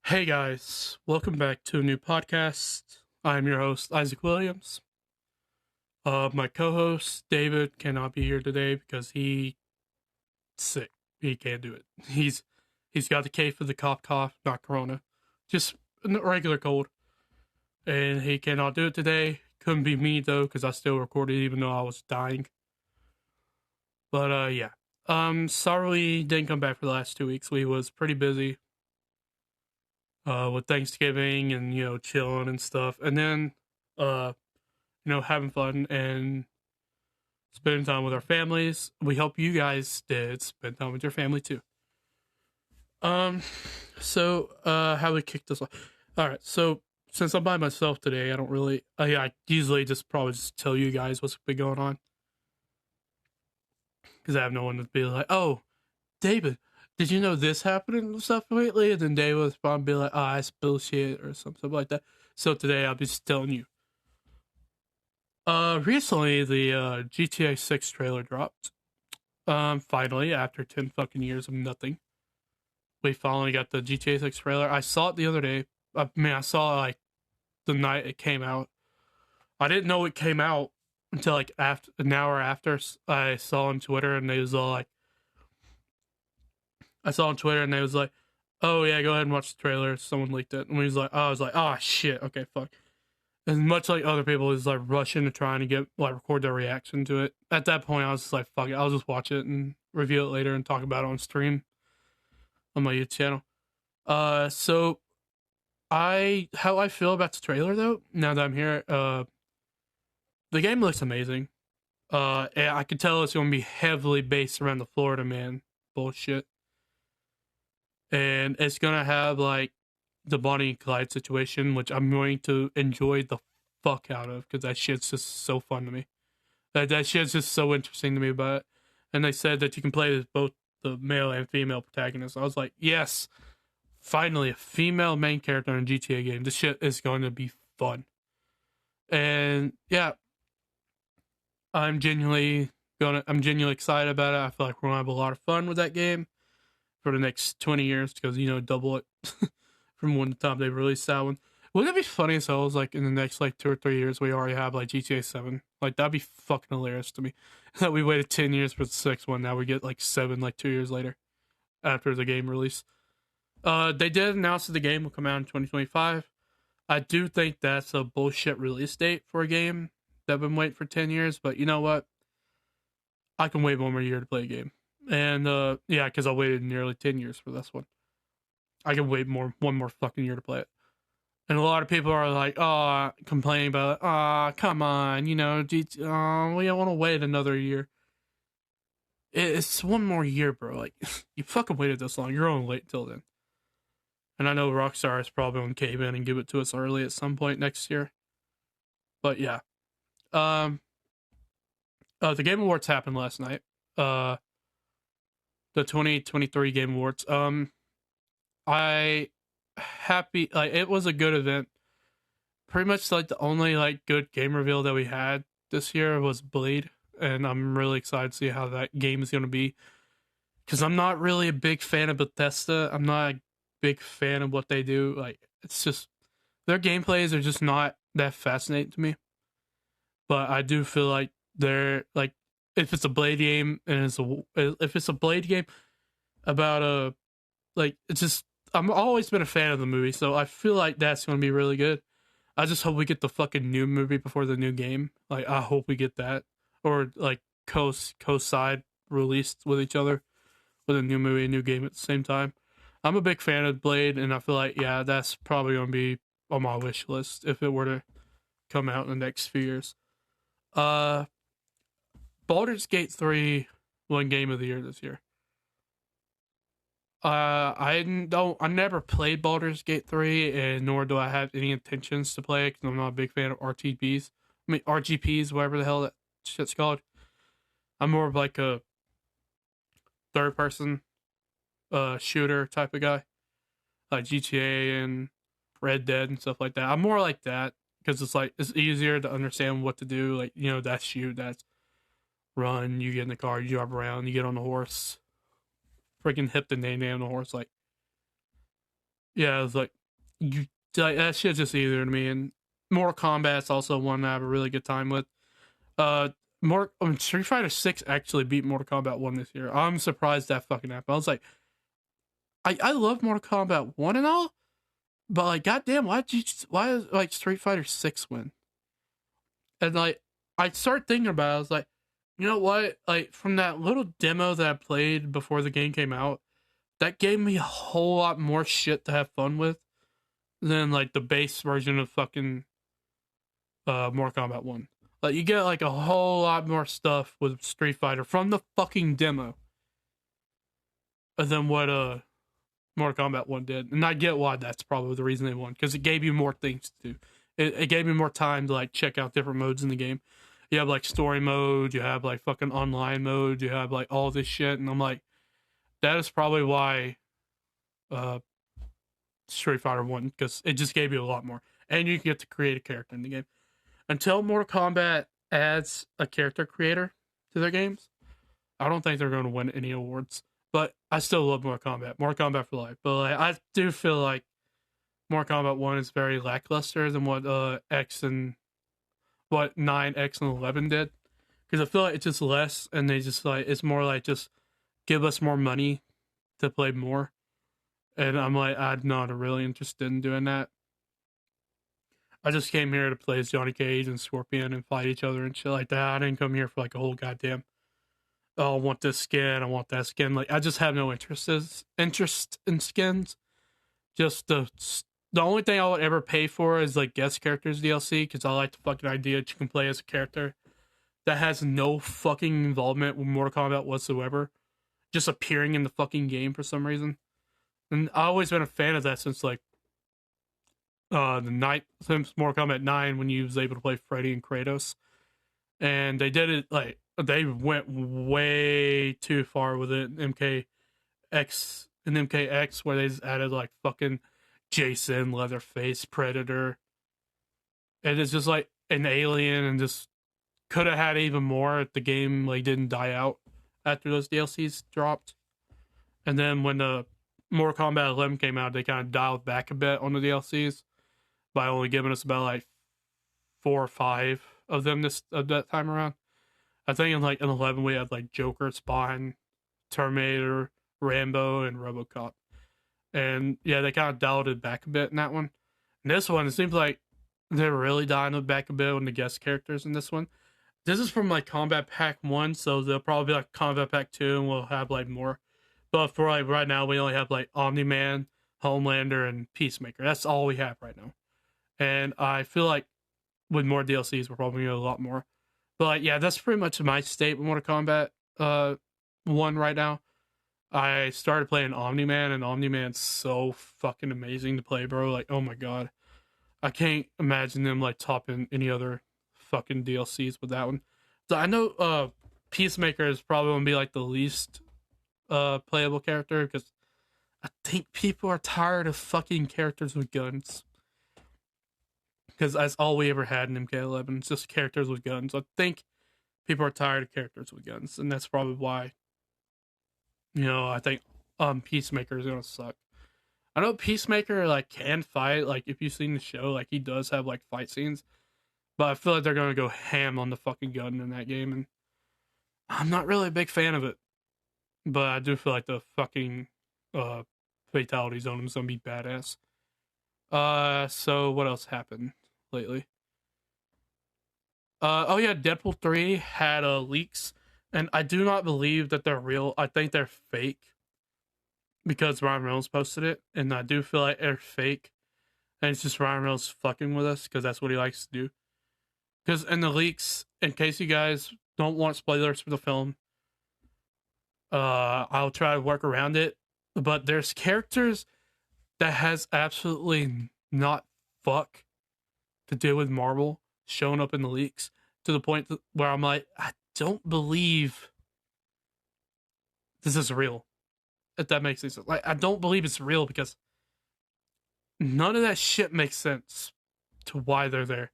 Hey guys, welcome back to a new podcast. I'm your host, Isaac Williams. My co-host David cannot be here today because he's sick. He can't do it. He's got the case for the cough, not corona, just a regular cold, and he cannot do it today. Couldn't be me though because I still recorded even though I was dying. But yeah. Sorry we didn't come back for the last 2 weeks. We was pretty busy with Thanksgiving and chilling and stuff, and then uh having fun and spending time with our families. We hope you guys did spend time with your family too. Um, how we kick this off? All right, so since I'm by myself today, I don't really. I usually just probably just tell you guys what's been going on because I have no one to be like, oh, David, did you know this happened and stuff lately? And then David would probably be like, oh, it's bullshit or something like that. So today I'll be just telling you. Recently the GTA 6 trailer dropped. Finally, after 10 fucking years of nothing, we finally got the GTA 6 trailer. I saw it the other day. I saw it like the night it came out. I didn't know it came out until like after an hour after I saw on Twitter, and they was all like, I saw on Twitter, and they was like, "Oh yeah, go ahead and watch the trailer." Someone leaked it, and we was like, "Oh," I was like, "Oh shit, okay, fuck." And much like other people, is like rushing to trying to get record their reaction to it. At that point, I was just like, "Fuck it," I'll just watch it and review it later and talk about it on stream on my YouTube channel. So how I feel about the trailer though, now that I'm here, the game looks amazing. And I can tell it's going to be heavily based around the Florida man bullshit, and it's gonna have like the Bonnie and Clyde situation, which I'm going to enjoy the fuck out of because that shit's just so fun to me. That shit's just so interesting to me about it. And they said that you can play as both the male and female protagonists. I was like, yes, finally a female main character in a GTA game. This shit is going to be fun. And yeah, I'm genuinely excited about it. I feel like we're gonna have a lot of fun with that game for the next 20 years because double it from when the time they released that one. Wouldn't it be funny as hell? Like in the next like 2 or 3 years, we already have like GTA 7. Like that'd be fucking hilarious to me. That we waited 10 years for the sixth one. Now we get like seven, like 2 years later after the game release. They did announce that the game will come out in 2025. I do think that's a bullshit release date for a game that I've been waiting for 10 years. But you know what? I can wait one more year to play a game. And yeah, because I waited nearly 10 years for this one. I can wait one more fucking year to play it. And a lot of people are like, oh, complaining about it. Oh, come on, we don't want to wait another year. It's one more year, bro. Like, you fucking waited this long. You're only late until then. And I know Rockstar is probably going to cave in and give it to us early at some point next year. But yeah. The Game Awards happened last night. The 2023 Game Awards. I happy like it was a good event. Pretty much like the only like good game reveal that we had this year was Blade, and I'm really excited to see how that game is going to be. Because I'm not really a big fan of Bethesda. I'm not a big fan of what they do. Like it's just their gameplays are just not that fascinating to me. But I do feel like they're like if it's a Blade game and if it's a Blade game about a like it's just I'm always been a fan of the movie, so I feel like that's going to be really good. I just hope we get the fucking new movie before the new game. Like I hope we get that, or like co-side released with each other with a new movie, a new game at the same time. I'm a big fan of Blade, and I feel like yeah, that's probably going to be on my wish list if it were to come out in the next few years. Uh, Baldur's Gate 3 won Game of the Year this year. I never played Baldur's Gate 3, and nor do I have any intentions to play it because I'm not a big fan of RTPs. I mean, RGPs, whatever the hell that shit's called. I'm more of like a third person shooter type of guy, like GTA and Red Dead and stuff like that. I'm more like that because it's easier to understand what to do. Like, that's shoot, that's run, you get in the car, you drive around, you get on the horse. Freaking hip the name on the horse, like yeah, it's like you like, that shit's just easier to me. And Mortal Kombat's also one I have a really good time with. Uh, more Street Fighter 6 actually beat Mortal Kombat 1 this year. I'm surprised that fucking happened. I was like, I love Mortal Kombat 1 and all, but like, goddamn, why is like Street Fighter 6 win? And like, I started thinking about it. I was like, you know what? Like, from that little demo that I played before the game came out, that gave me a whole lot more shit to have fun with than like the base version of fucking Mortal Kombat 1. Like, you get like a whole lot more stuff with Street Fighter from the fucking demo than what Mortal Kombat 1 did. And I get why that's probably the reason they won, because it gave you more things to do. It gave me more time to like check out different modes in the game. You have like story mode, you have like fucking online mode, you have like all this shit, and I'm like, that is probably why uh Street Fighter 1, because it just gave you a lot more. And you get to create a character in the game. Until Mortal Kombat adds a character creator to their games, I don't think they're going to win any awards. But I still love Mortal Kombat for life. But like, I do feel like Mortal Kombat 1 is very lackluster than what X and what 9, X, and 11 did. Because I feel like it's just less, and they just like, it's more like just give us more money to play more. And I'm like, I'm not really interested in doing that. I just came here to play as Johnny Cage and Scorpion and fight each other and shit like that. I didn't come here for like a whole goddamn, oh, I want this skin, I want that skin. Like, I just have no interest in skins. Just the only thing I would ever pay for is like guest characters DLC, because I like the fucking idea that you can play as a character that has no fucking involvement with Mortal Kombat whatsoever, just appearing in the fucking game for some reason. And I've always been a fan of that since like since Mortal Kombat 9, when you was able to play Freddy and Kratos. And they did it like, they went way too far with it. MKX, where they just added like fucking Jason, Leatherface, Predator, and it's just like an alien, and just could have had even more if the game like didn't die out after those DLCs dropped. And then when the Mortal Kombat 11 came out, they kind of dialed back a bit on the DLCs by only giving us about like 4 or 5 of them that time around. I think in 11 we had like Joker, Spawn, Terminator, Rambo, and RoboCop. And yeah, they kind of dialed it back a bit in that one. In this one, it seems like they're really dialing it back a bit on the guest characters in this one. This is from like Combat Pack 1, so they'll probably be like Combat Pack 2, and we'll have like more. But for like right now, we only have like Omni-Man, Homelander, and Peacemaker. That's all we have right now. And I feel like with more DLCs, we're probably going to get a lot more. But like, yeah, that's pretty much my state with Mortal Kombat 1 right now. I started playing Omni-Man, and Omni-Man's so fucking amazing to play, bro. Like, oh my god. I can't imagine them like topping any other fucking DLCs with that one. So I know Peacemaker is probably going to be like the least playable character, because I think people are tired of fucking characters with guns. Because that's all we ever had in MK11. It's just characters with guns. I think people are tired of characters with guns, and that's probably why. I think Peacemaker is gonna suck. I know Peacemaker like can fight. Like, if you've seen the show, like he does have like fight scenes, but I feel like they're gonna go ham on the fucking gun in that game, and I'm not really a big fan of it. But I do feel like the fucking fatalities on him is gonna be badass. So what else happened lately? Oh yeah, Deadpool 3 had leaks, and I do not believe that they're real. I think they're fake, because Ryan Reynolds posted it, and I do feel like they're fake, and it's just Ryan Reynolds fucking with us, because that's what he likes to do. Because in the leaks, in case you guys don't want spoilers for the film, I'll try to work around it, but there's characters that has absolutely not fuck to do with Marvel showing up in the leaks, to the point where I'm like, I don't believe this is real. If that makes sense. Like, I don't believe it's real, because none of that shit makes sense to why they're there.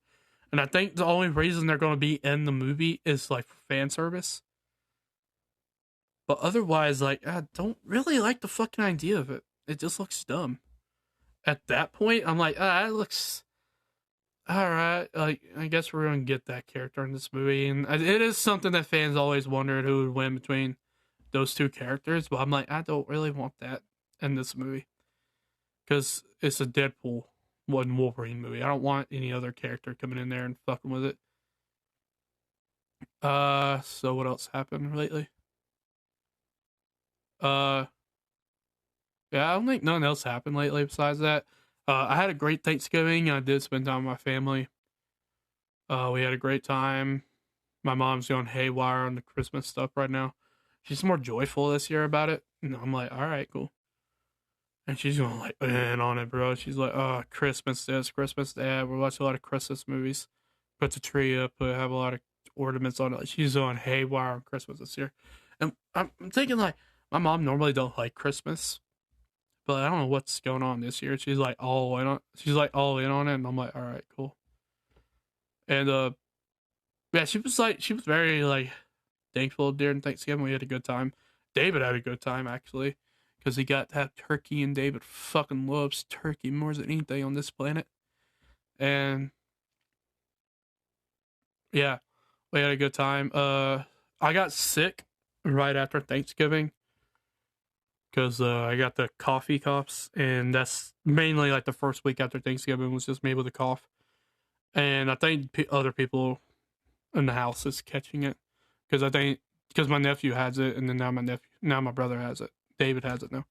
And I think the only reason they're going to be in the movie is like for fan service. But otherwise, like, I don't really like the fucking idea of it. It just looks dumb. at that point, I'm like, it looks all right. Like, I guess we're gonna get that character in this movie, and it is something that fans always wondered who would win between those two characters. But I'm like, I don't really want that in this movie because it's a Deadpool one Wolverine movie. I don't want any other character coming in there and fucking with it. So what else happened lately? Uh, yeah, I don't think nothing else happened lately besides that. I had a great Thanksgiving. I did spend time with my family. We had a great time. My mom's going haywire on the Christmas stuff right now. She's more joyful this year about it. And I'm like, all right, cool. And she's going like in on it, bro. She's like, oh, Christmas this, Christmas that. We're watching a lot of Christmas movies. Put the tree up, have a lot of ornaments on it. She's on haywire on Christmas this year. And I'm thinking like, my mom normally don't like Christmas, but I don't know what's going on this year. She's like all in on. She's like all in on it, and I'm like, all right, cool. And yeah, she was very like thankful during Thanksgiving. We had a good time. David had a good time actually, because he got to have turkey, and David fucking loves turkey more than anything on this planet. And yeah, we had a good time. I got sick right after Thanksgiving because I got the coffee coughs, and that's mainly like the first week after Thanksgiving was just me with a cough. And I think other people in the house is catching it because my nephew has it, and then now my brother has it. David has it now.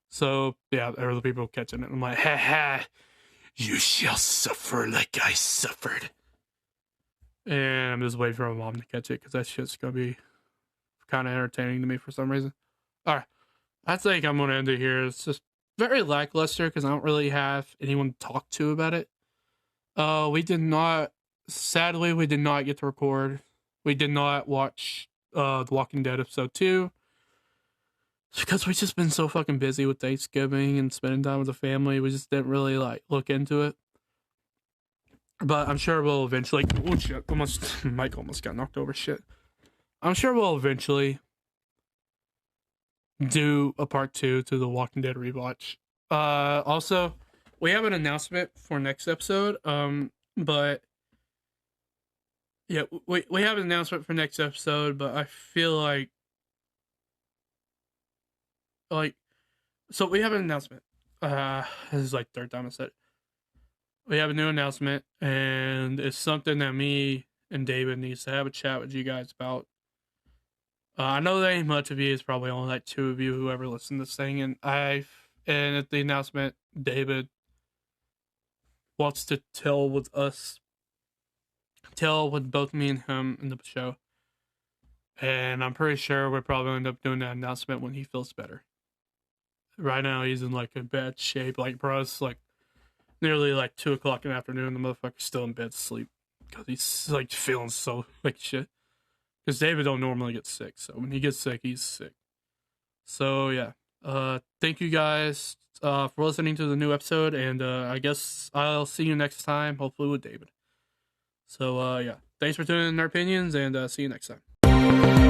So yeah, other people catching it. I'm like, ha ha, you shall suffer like I suffered. And I'm just waiting for my mom to catch it because that shit's gonna be kind of entertaining to me for some reason. All right, I think I'm gonna end it here. It's just very lackluster because I don't really have anyone to talk to about it. Sadly, we did not get to record. We did not watch The Walking Dead episode 2 because we've just been so fucking busy with Thanksgiving and spending time with the family. We just didn't really like look into it. But I'm sure we'll eventually. Oh shit! Mike almost got knocked over. Shit. I'm sure we'll eventually do a part 2 to the Walking Dead rewatch. Also, we have an announcement for next episode. But yeah, we have an announcement for next episode. But I feel like so we have an announcement. This is like third time I said it. We have a new announcement, and it's something that me and David needs to have a chat with you guys about. I know there ain't much of you. It's probably only like 2 of you who ever listen to this thing. And at the announcement, David wants to tell with both me and him in the show. And I'm pretty sure we'll probably end up doing that announcement when he feels better. Right now, he's in like a bad shape. Like, bro, it's like nearly like 2 o'clock in the afternoon. The motherfucker's still in bed asleep because he's like feeling so like shit. Because David don't normally get sick, so when he gets sick, he's sick. So yeah, thank you guys for listening to the new episode, and I guess I'll see you next time, hopefully with David. So yeah, thanks for tuning in our opinions, and see you next time.